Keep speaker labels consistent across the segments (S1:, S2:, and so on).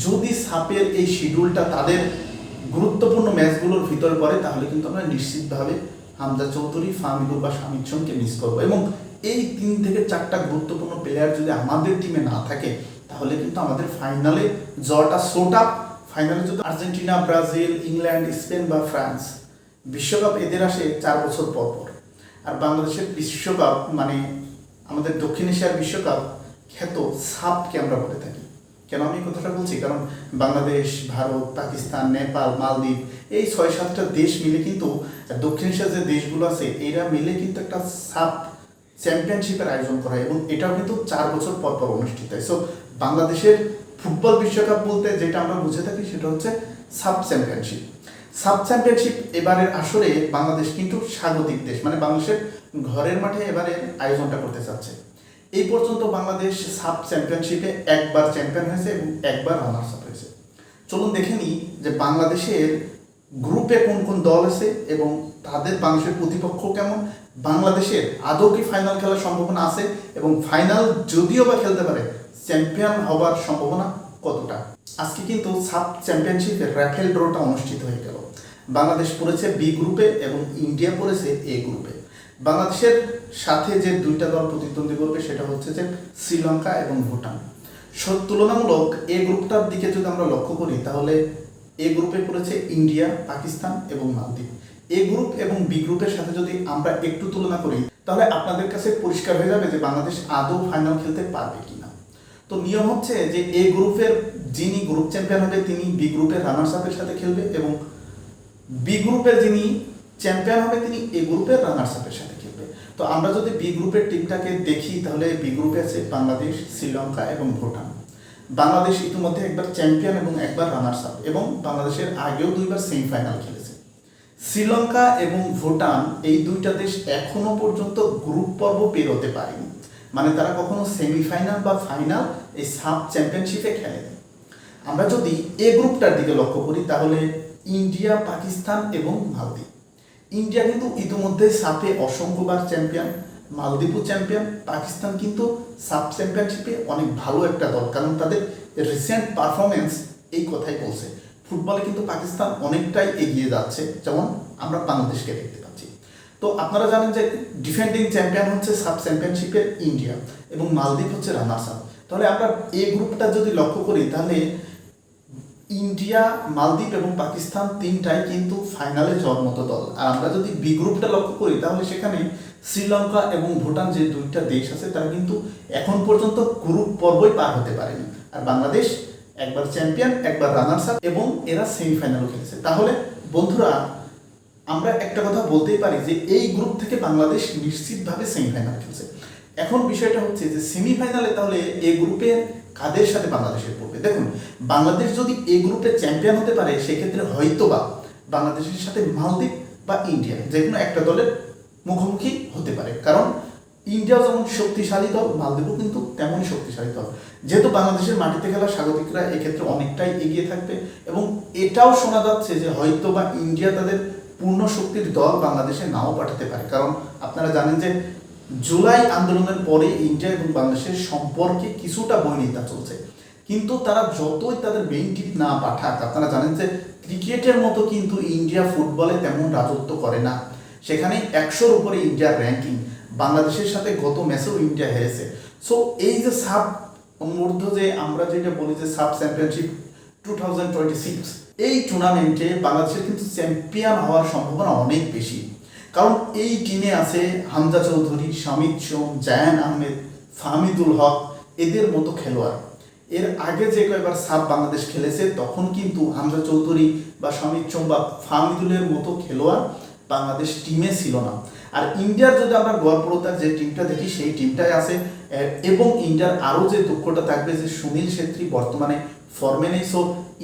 S1: যদি সাপের এই শিডিউলটা তাদের গুরুত্বপূর্ণ ম্যাচগুলোর ভিতরে পড়ে তাহলে কিন্তু আমরা নিশ্চিতভাবে হামজা চৌধুরী, ফাহমিদুল বা শামিদ সোমকে মিস করবো। এবং এই 3 থেকে 4টা গুরুত্বপূর্ণ প্লেয়ার যদি আমাদের টিমে না থাকে তাহলে কিন্তু আমাদের ফাইনালে যাওয়াটা সোটা। ফাইনালে যদি আর্জেন্টিনা, ব্রাজিল, ইংল্যান্ড, স্পেন বা ফ্রান্স বিশ্বকাপ এদের আসে 4 বছর পর পর। আর বাংলাদেশের বিশ্বকাপ মানে আমাদের দক্ষিণ এশিয়ার বিশ্বকাপ খ্যাত সাপকে আমরা বলে থাকি। কেন আমি এই কথাটা বলছি? কারণ বাংলাদেশ, ভারত, পাকিস্তান, নেপাল, মালদ্বীপ এই 6-7টা দেশ মিলে কিন্তু দক্ষিণ এশিয়ার যে দেশগুলো আছে এরা মিলে কিন্তু একটা সাপ চ্যাম্পিয়নশিপের আয়োজন করা হয় এবং এটাও কিন্তু 4 বছর পর পর অনুষ্ঠিত হয়। সো বাংলাদেশের ফুটবল বিশ্বকাপ বলতে যেটা আমরা বুঝে থাকি সেটা হচ্ছে সাব চ্যাম্পিয়নশিপ। সাব চ্যাম্পিয়নশিপ এবারের আসরে বাংলাদেশ কিন্তু স্বাগতিক দেশ, মানে বাংলাদেশের ঘরের মাঠে এবারে আয়োজনটা করতে চাচ্ছে। এই পর্যন্ত বাংলাদেশ সাব চ্যাম্পিয়নশিপে একবার চ্যাম্পিয়ন হয়েছে এবং একবার রানার্স আপ হয়েছে। চলুন দেখে নিই যে বাংলাদেশের গ্রুপে কোন কোন দল আছে এবং তাদের বাংলাদেশের প্রতিপক্ষ কেমন, বাংলাদেশের আদৌ কি ফাইনাল খেলার সম্ভাবনা আছে এবং ফাইনাল যদিও বা খেলতে পারে চ্যাম্পিয়ন হবার সম্ভাবনা কতটা। আজকে কিন্তু সাব চ্যাম্পিয়নশিপের র্যাফেল ড্রটা অনুষ্ঠিত হয়ে গেল। বাংলাদেশ পড়েছে বি গ্রুপে এবং ইন্ডিয়া পড়েছে এ গ্রুপে। বাংলাদেশের সাথে যে 2টা দল প্রতিদ্বন্দ্বী করবে সেটা হচ্ছে যে শ্রীলঙ্কা এবং ভুটান। তুলনামূলক এ গ্রুপটার দিকে যদি আমরা লক্ষ্য করি তাহলে এ গ্রুপে পড়েছে ইন্ডিয়া, পাকিস্তান এবং মালদ্বীপ। এ গ্রুপ এবং বি গ্রুপের সাথে যদি আমরা একটু তুলনা করি তাহলে আপনাদের কাছে পরিষ্কার হয়ে যাবে যে বাংলাদেশ আদৌ ফাইনাল খেলতে পারবে কিনা। তো নিয়ম হচ্ছে যে এ গ্রুপের যিনি গ্রুপ চ্যাম্পিয়ন হবে তিনি বি গ্রুপের রানার্স আপের সাথে খেলবে এবং বি গ্রুপের যিনি চ্যাম্পিয়ন হবে তিনি এ গ্রুপের রানার্স আপের সাথে খেলবে। তো আমরা যদি বি গ্রুপের টিমটাকে দেখি তাহলে বি গ্রুপে আছে বাংলাদেশ, শ্রীলঙ্কা এবং ভুটান। বাংলাদেশ ইতিমধ্যে একবার চ্যাম্পিয়ন এবং একবার রানার্স আপ এবং বাংলাদেশের আগেও 2বার সেমিফাইনাল খেলেছে। শ্রীলঙ্কা এবং ভুটান এই 2টা দেশ এখনো পর্যন্ত গ্রুপ পর্ব পেরোতে পারেনি, মানে তারা কখনো সেমিফাইনাল বা ফাইনাল এই সাব চ্যাম্পিয়নশিপে খেলেনি। আমরা যদি এ গ্রুপটার দিকে লক্ষ্য করি তাহলে ইন্ডিয়া, পাকিস্তান এবং মালদ্বীপ। ইন্ডিয়া কিন্তু ইতিমধ্যে সাপে অসংখ্যবার চ্যাম্পিয়ন, মালদ্বীপও চ্যাম্পিয়ন। পাকিস্তান কিন্তু সাব চ্যাম্পিয়নশিপে অনেক ভালো একটা দল, কারণ তাদের রিসেন্ট পারফরমেন্স এই কথাই বলছে। ফুটবলে কিন্তু পাকিস্তান অনেকটাই এগিয়ে যাচ্ছে, যেমন আমরা বাংলাদেশকে দেখতে পাচ্ছি। তো আপনারা জানেন যে ডিফেন্ডিং চ্যাম্পিয়ন হচ্ছে সাব চ্যাম্পিয়নশিপের ইন্ডিয়া এবং মালদ্বীপ হচ্ছে রানার্স আপ। তাহলে আমরা এই গ্রুপটা যদি লক্ষ্য করি তাহলে ইন্ডিয়া, মালদ্বীপ এবং পাকিস্তান 3টাই কিন্তু ফাইনালে যাওয়ার মতো দল। আর আমরা যদি বি গ্রুপটা লক্ষ্য করি তাহলে সেখানে শ্রীলঙ্কা এবং ভুটান যে 2টা দেশ আছে তারা কিন্তু এখন পর্যন্ত গ্রুপ পর্বই পার হতে পারেনি। আর বাংলাদেশ একবার চ্যাম্পিয়ন, একবার রানার্স আপ এবং এরা সেমিফাইনালও খেলেছে। তাহলে বন্ধুরা আমরা একটা কথা বলতেই পারি যে এই গ্রুপ থেকে বাংলাদেশ নিশ্চিতভাবে সেমিফাইনাল খেলছে। এখন বিষয়টা হচ্ছে যে সেমিফাইনালে তাহলে এই গ্রুপের কাদের সাথে বাংলাদেশের পড়বে। দেখুন, বাংলাদেশ যদি এই গ্রুপে চ্যাম্পিয়ন হতে পারে সেক্ষেত্রে হয়তোবা বাংলাদেশের সাথে মালদ্বীপ বা ইন্ডিয়া যে কোনো একটা দলের মুখোমুখি হতে পারে, কারণ ইন্ডিয়াও যেমন শক্তিশালী দল, মালদ্বীপও কিন্তু তেমনই শক্তিশালী দল। যেহেতু বাংলাদেশের মাটিতে খেলা স্বাগতিকরা এক্ষেত্রে অনেকটাই এগিয়ে থাকবে এবং এটাও শোনা যাচ্ছে যে হয়তোবা ইন্ডিয়া তাদের পূর্ণ শক্তির দল বাংলাদেশে নাও পাঠাতে পারে, কারণ আপনারা জানেন যে জুলাই আন্দোলনের পরে ইন্ডিয়া এবং বাংলাদেশের সম্পর্কে কিছুটা বৈরিতা চলছে। কিন্তু তারা যতই তাদের মেইন টিম না পাঠাক, আপনারা জানেন যে ক্রিকেটের মতো কিন্তু ইন্ডিয়া ফুটবলে তেমন রাজত্ব করে না। সেখানে 100-র উপরে ইন্ডিয়ার র্যাঙ্কিং। বাংলাদেশের সাথে গত ম্যাচেও ইন্ডিয়া হেরেছে। সো এই যে সাব মূর্ধ যে আমরা যেটা বলি যে সাব চ্যাম্পিয়নশিপ 2026 এই টুর্নামেন্টে বাংলাদেশের কিন্তু চ্যাম্পিয়ন হওয়ার সম্ভাবনা অনেক বেশি, কারণ এই টিমে আছে হামজা চৌধুরী, শামিদ সোম, জায়ান আহমেদ, ফাহমিদুল হক এদের মতো খেলোয়াড়। এর আগে যে কয়েকবার সাব বাংলাদেশ খেলেছে তখন কিন্তু হামজা চৌধুরী বা শামিদ সোম বা ফাহমিদুলের মতো খেলোয়াড় বাংলাদেশ টিমে ছিল না। আর ইন্ডিয়ার যদি আমরা গড়পড়তার যে টিমটা দেখি সেই টিমটাই আছে এবং ইন্ডিয়ার আরও যে দুঃখটা থাকবে যে সুনীল ছেত্রী বর্তমানে ফর্মে নেই। সো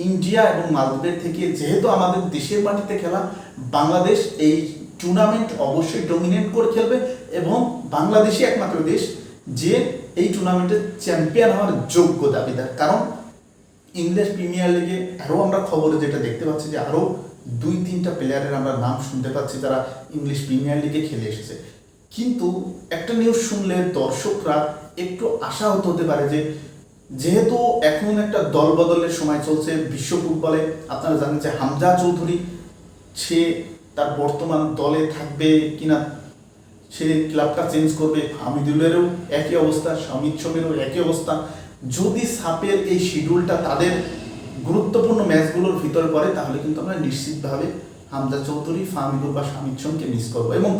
S1: ইন্ডিয়া এবং মালদ্বীপের থেকে যেহেতু আমাদের দেশের মাটিতে খেলা, বাংলাদেশ এই টুর্নামেন্ট অবশ্যই ডমিনেট করে খেলবে এবং বাংলাদেশই একমাত্র দেশ যে এই টুর্নামেন্টের চ্যাম্পিয়ন হওয়ার যোগ্য দাবিদার। কারণ ইংলিশ প্রিমিয়ার লিগে আরও আমরা খবরে যেটা দেখতে পাচ্ছি যে আরও 2-3টা প্লেয়ারের আমরা নাম শুনতে পাচ্ছি যারা ইংলিশ প্রিমিয়ার লিগে খেলে এসেছে। কিন্তু একটা নিউজ শুনলে দর্শকরা একটু আশাহত হতে পারে যে যেহেতু এখন একটা দল বদলের সময় চলছে বিশ্ব ফুটবলে, আপনারা জানেন যে হামজা চৌধুরী সে তার বর্তমান দলে থাকবে কিনা, সে ক্লাবটা চেঞ্জ করবে, হামিদুলেরও একই অবস্থা, শামিদ শমিরও একই অবস্থা। যদি সাপের এই শিডিউলটা তাদের গুরুত্বপূর্ণ ম্যাচগুলোর ভিতরে পড়ে তাহলে কিন্তু আমরা নিশ্চিতভাবে হামজা চৌধুরী, ফাহমিদুল বা শামিদ শমকে মিস করবো। এবং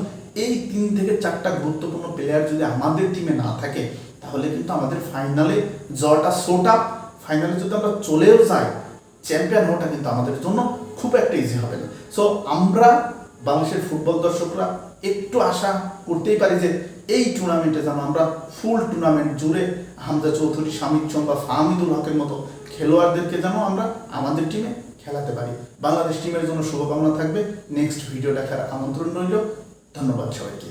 S1: এই 3 থেকে 4টা গুরুত্বপূর্ণ প্লেয়ার যদি আমাদের টিমে না থাকে তাহলে কিন্তু আমাদের ফাইনালে যাওয়াটা সোটা, ফাইনালে যদি আমরা চলেও যাই চ্যাম্পিয়ন হওয়াটা কিন্তু আমাদের জন্য খুব একটা ইজি হবে না। সো আমরা বাংলাদেশের ফুটবল দর্শকরা একটু আশা করতেই পারি যে এই টুর্নামেন্টে যেন আমরা ফুল টুর্নামেন্ট জুড়ে হামজা চৌধুরী, শামিদ শম বা ফাহমিদুল হকের মতো খেলোয়াড়দেরকে যেন আমরা আমাদের টিমে খেলাতে পারি। বাংলাদেশ টিমের জন্য শুভকামনা থাকবে। নেক্সট ভিডিও দেখার আমন্ত্রণ রইল। ধন্যবাদ সবাইকে।